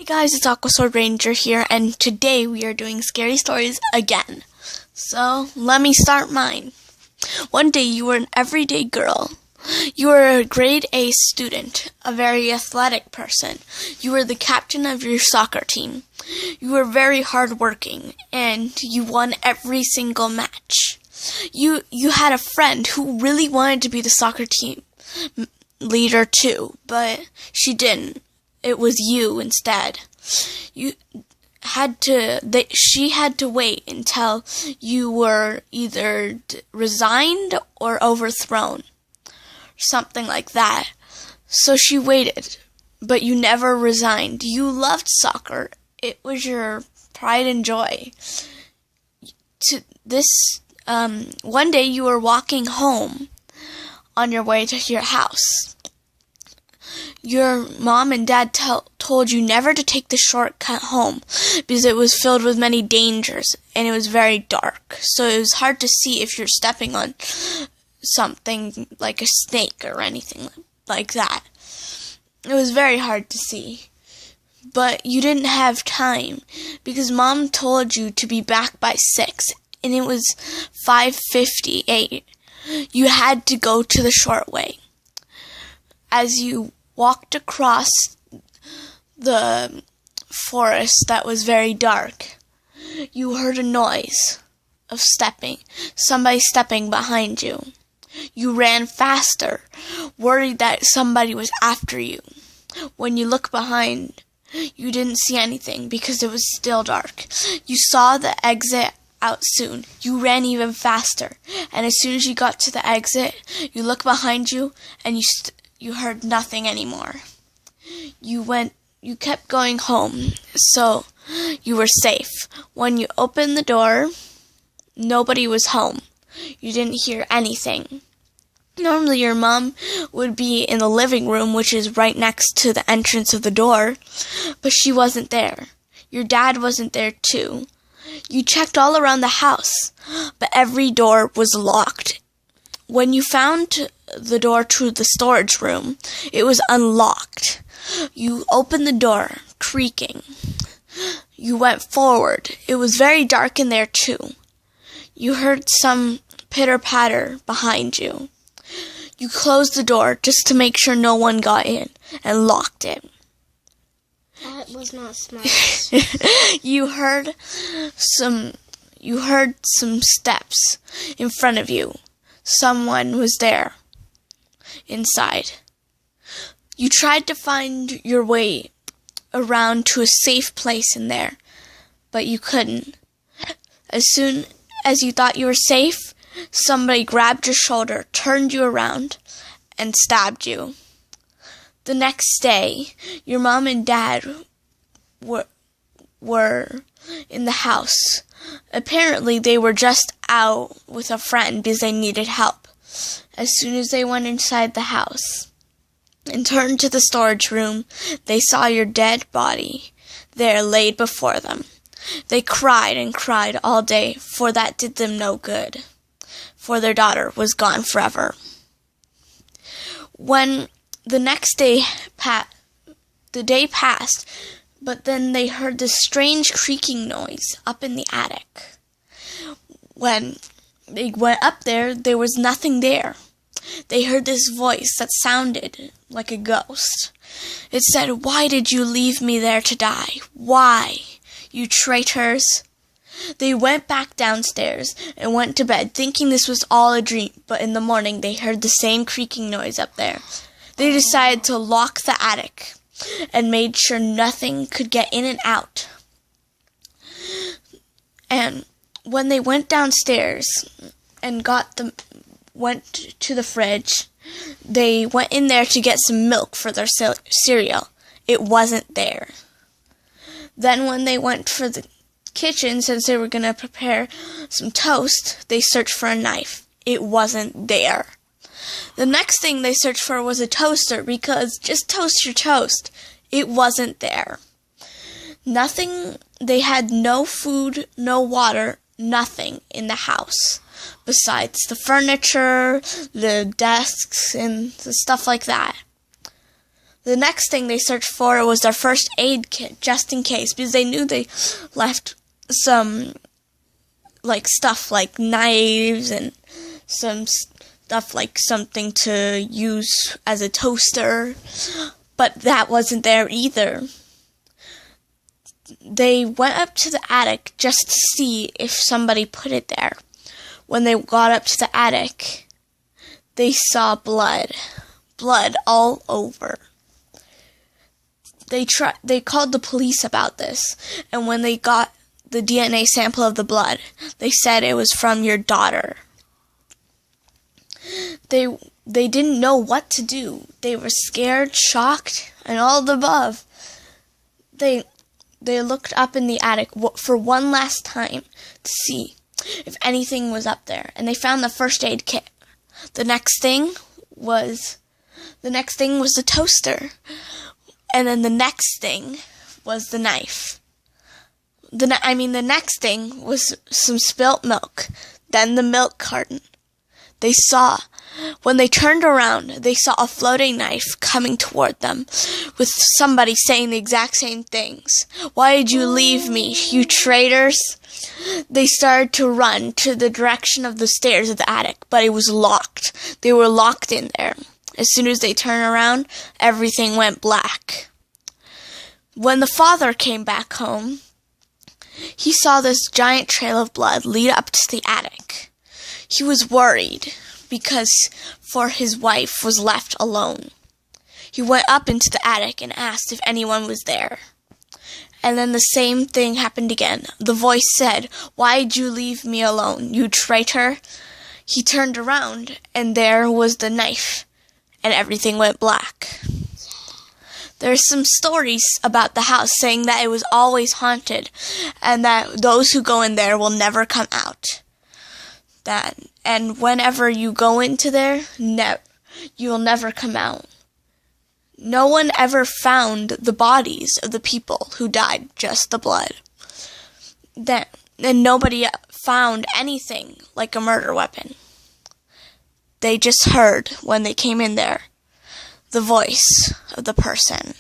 Hey guys, it's Aquasword Ranger here, and today we are doing scary stories again. So, let me start mine. One day you were an everyday girl. You were a grade A student, a very athletic person. You were the captain of your soccer team. You were very hardworking, and you won every single match. You had a friend who really wanted to be the soccer team leader too, but she didn't. It was you instead. She had to wait until you were either resigned or overthrown. Something like that. So she waited, but you never resigned. You loved soccer. It was your pride and joy. One day you were walking home on your way to your house. Your mom and dad told you never to take the shortcut home because it was filled with many dangers and it was very dark. So it was hard to see if you're stepping on something like a snake or anything like that. It was very hard to see. But you didn't have time because mom told you to be back by 6 and it was 5:58. You had to go to the short way. As you walked across the forest that was very dark, you heard a noise of somebody stepping behind you. You ran faster, worried that somebody was after you. When you looked behind, you didn't see anything because it was still dark. You saw the exit out soon. You ran even faster, and as soon as you got to the exit, you looked behind you and you heard nothing anymore. You kept going home, so you were safe. When you opened the door, nobody was home. You didn't hear anything. Normally your mom would be in the living room, which is right next to the entrance of the door, but she wasn't there. Your dad wasn't there too. You checked all around the house, but every door was locked. When you found the door to the storage room, it was unlocked. You opened the door, creaking. You went forward. It was very dark in there too. You heard some pitter-patter behind you. You closed the door just to make sure no one got in and locked it. That was not smart. You heard some steps in front of you. Someone was there inside. You tried to find your way around to a safe place in there, but you couldn't. As soon as you thought you were safe, somebody grabbed your shoulder, turned you around, and stabbed you. The next day, your mom and dad were in the house. Apparently, they were just out with a friend because they needed help. As soon as they went inside the house and turned to the storage room, they saw your dead body there laid before them. They cried and cried all day, for that did them no good, for their daughter was gone forever. When the next day the day passed, but then they heard this strange creaking noise up in the attic. When they went up there, there was nothing there. They heard this voice that sounded like a ghost. It said, "Why did you leave me there to die? Why, you traitors?" They went back downstairs and went to bed, thinking this was all a dream, but in the morning they heard the same creaking noise up there. They decided to lock the attic and made sure nothing could get in and out. And when they went downstairs and went to the fridge, they went in there to get some milk for their cereal. It wasn't there. Then when they went for the kitchen, since they were going to prepare some toast, they searched for a knife. It wasn't there. The next thing they searched for was a toaster, because just toast your toast. It wasn't there. Nothing. They had no food, no water, nothing in the house besides the furniture, the desks, and the stuff like that. The next thing they searched for was their first aid kit, just in case, because they knew they left some stuff like knives and some stuff like something to use as a toaster, but that wasn't there either. They went up to the attic just to see if somebody put it there. When they got up to the attic, they saw blood all over. They called the police about this, and when they got the DNA sample of the blood, they said it was from your daughter. They didn't know what to do. They were scared, shocked, and all the above. They looked up in the attic for one last time to see if anything was up there, and they found the first aid kit. The next thing was the toaster, and then the next thing was the knife. The next thing was some spilt milk, then the milk carton. When they turned around, they saw a floating knife coming toward them, with somebody saying the exact same things. "Why did you leave me, you traitors?" They started to run to the direction of the stairs of the attic, but it was locked. They were locked in there. As soon as they turned around, everything went black. When the father came back home, he saw this giant trail of blood lead up to the attic. He was worried for his wife was left alone. He went up into the attic and asked if anyone was there. And then the same thing happened again. The voice said, "Why did you leave me alone, you traitor?" He turned around, and there was the knife, and everything went black. There's some stories about the house saying that it was always haunted, and that those who go in there will never come out. And whenever you go into there, you will never come out. No one ever found the bodies of the people who died, just the blood. And nobody found anything like a murder weapon. They just heard, when they came in there, the voice of the person.